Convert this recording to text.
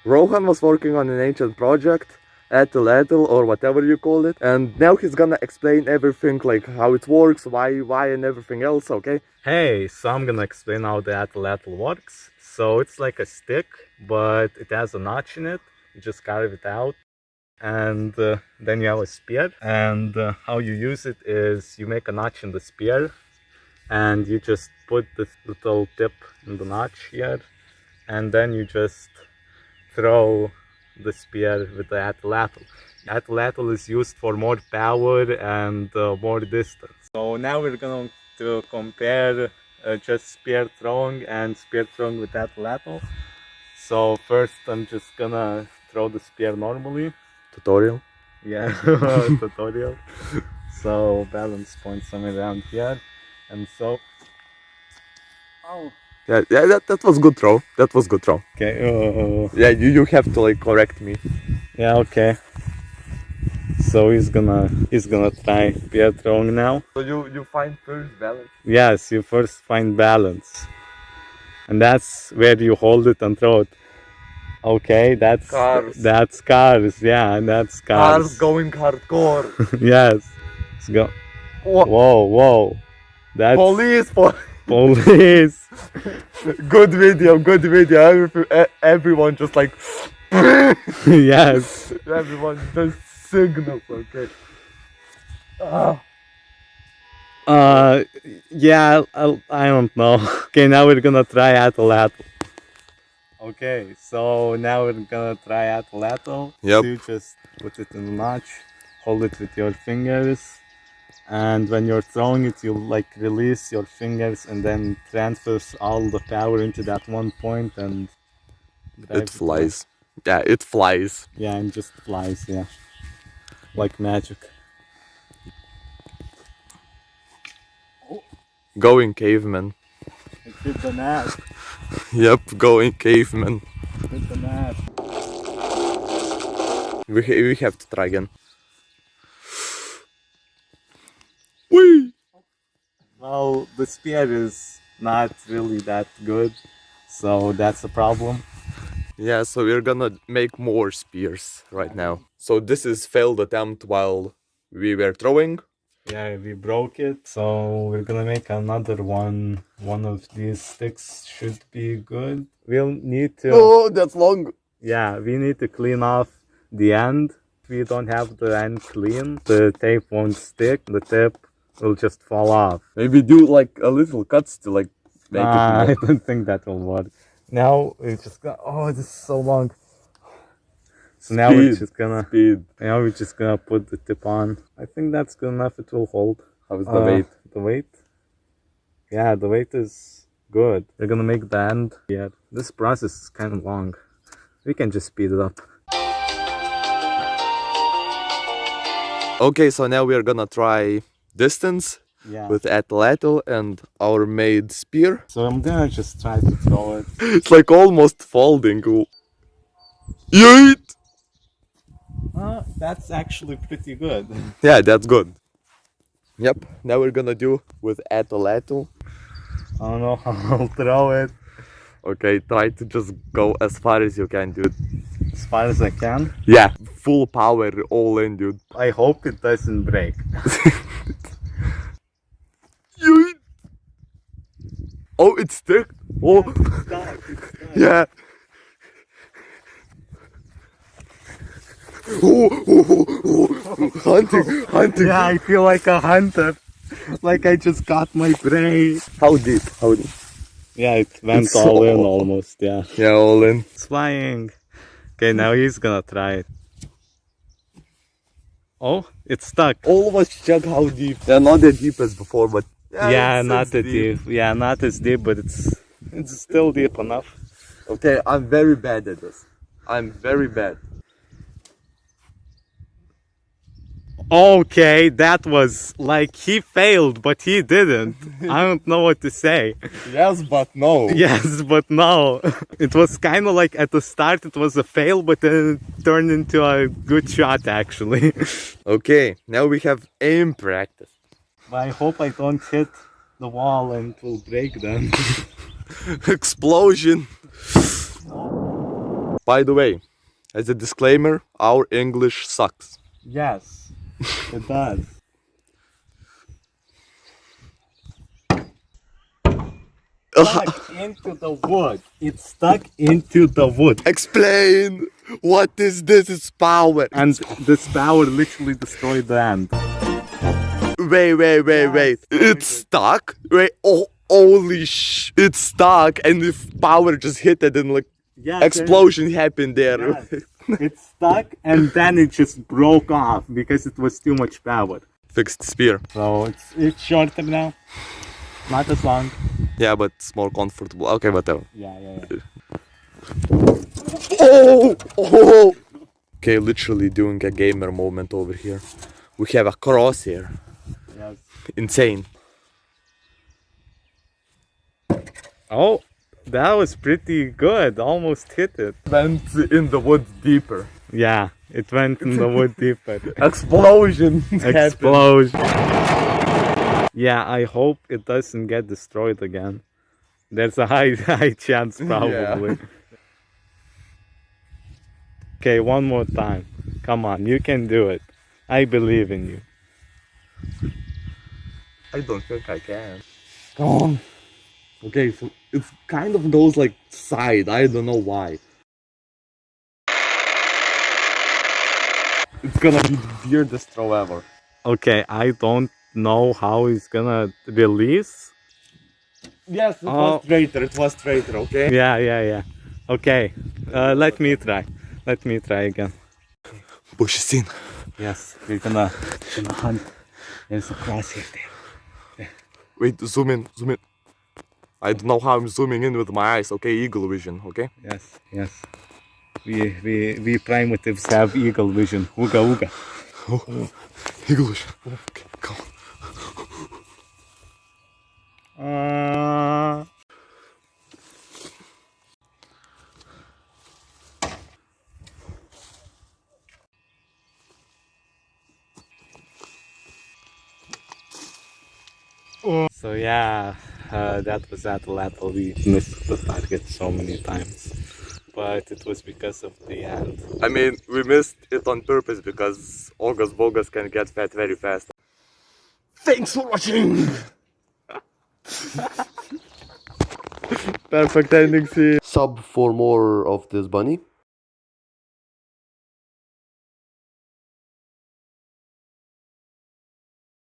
Rohan was working on an ancient project, Atlatl or whatever you call it, and now he's gonna explain everything, like how it works, why and everything else, okay? Hey, so I'm gonna explain how the Atlatl works. So it's like a stick, but it has a notch in it. You just carve it out, and then you have a spear. And how you use it is you make a notch in the spear, and you just put this little tip in the notch here, and then you just throw the spear with the Atlatl. Atlatl is used for more power and more distance. So now we're going to compare just spear throwing and spear throwing with Atlatl. So first I'm just gonna throw the spear normally. Tutorial. Yeah, tutorial. So balance point somewhere around here, and so. Oh. Yeah, that was good throw. That was good throw. Okay. Yeah, you have to like correct me. Yeah. Okay. So he's gonna try spear throwing now. So you find first balance. Yes, you first find balance, and that's where you hold it and throw it. Okay, that's Cars. That's cars. Yeah, that's cars. Cars going hardcore. Yes. Let's go. What? Whoa. That's Police. police. Good video. Everyone just like. Yes. Everyone just signal. Okay. Yeah, I don't know. Okay, now we're gonna try Atlatl. Okay, so now we're gonna try Atlatl. Yep. So you just put it in the notch, hold it with your fingers, and when you're throwing it, you like release your fingers and then transfers all the power into that one point and It flies. Yeah, it flies. Yeah, and just flies, yeah. Like magic. Going caveman. It hit the net. Yep, going caveman. Hit the net. We have to try again. Whee! Well, the spear is not really that good, so that's a problem. Yeah, so we're gonna make more spears right now. So this is failed attempt while we were throwing. Yeah, we broke it, so we're gonna make another one. One of these sticks should be good. We'll need to... Oh, that's long. Yeah, we need to clean off the end. If we don't have the end clean, the tape won't stick. The tip will just fall off. Maybe do like a little cuts to like make it I more. don't think that will work. Now we just got... Oh, this is so long. So now we're just gonna... Now we're just gonna put the tip on. I think that's good enough. It will hold. How is the weight? The weight? Yeah, the weight is good. We're gonna make the end. Yeah, this process is kind of long. We can just speed it up. Okay, so now we are gonna try distance with Atlatl and our made spear. So I'm gonna just try to throw it. It's like almost folding. Yeet! That's actually pretty good. Yeah, that's good. Yep, now we're gonna do with Atlatl. I don't know how I'll throw it. Okay, try to just go as far as you can, dude. As far as I can. Yeah, full power, all in, dude. I hope it doesn't break. Oh, it's stuck. Oh, It's stuck. yeah. Hunting. Yeah, I feel like a hunter. Like I just got my prey. How deep? Yeah, it went It's all in so- almost, yeah. Yeah, all in. It's flying. Okay, now he's gonna try it. Oh, it's stuck. All of us check how deep. Yeah, not that deep as before, but Yeah, it's not that deep. Yeah, not as deep, but it's still deep enough. Okay, I'm very bad at this. I'm very bad. Okay, that was like he failed, but he didn't. I don't know what to say. Yes, but no. Yes, but no. It was kind of like at the start it was a fail, but then it turned into a good shot actually. Okay, now we have aim practice. I hope I don't hit the wall and it will break then. Explosion. By the way, as a disclaimer, our English sucks. Yes, it does. Stuck into the wood. It's stuck into the wood. Explain! What is this? It's power. And this power literally destroyed the end. Wait. It's stuck? Wait, oh, holy sh... It's stuck, and if power just hit it and like Yes, explosion happened there. Yes. It's stuck and then it just broke off because it was too much power. Fixed spear. So it's shorter now. Not as long. Yeah, but it's more comfortable. Okay, whatever. Yeah. Oh! Okay, literally doing a gamer moment over here. We have a crosshair. Yes. Insane. Oh, that was pretty good. Almost hit it. Went in the wood deeper. Yeah, it went in the wood deeper. Explosion. Explosion. Yeah, I hope it doesn't get destroyed again. There's a high chance probably. Okay, one more time. Come on, you can do it. I believe in you. I don't think I can. Come on. Okay, so it's kind of goes like side. I don't know why. It's gonna be the weirdest throw ever. Okay, I don't know how he's gonna release. Yes, it was traitor, okay? Yeah. Okay, let me try. Let me try again. Bush is in. Yes, we're gonna hunt. There's a crosshair there. Wait, zoom in. I don't know how I'm zooming in with my eyes, okay? Eagle vision, okay? Yes. We primitives have eagle vision. Ooga. Oh, eagle vision. Okay, come on. So yeah, that was Atlatl. We missed the target so many times, but it was because of the end. I mean, we missed it on purpose because August Bogus can get fat very fast. Thanks for watching! Perfect ending scene. Sub for more of this bunny.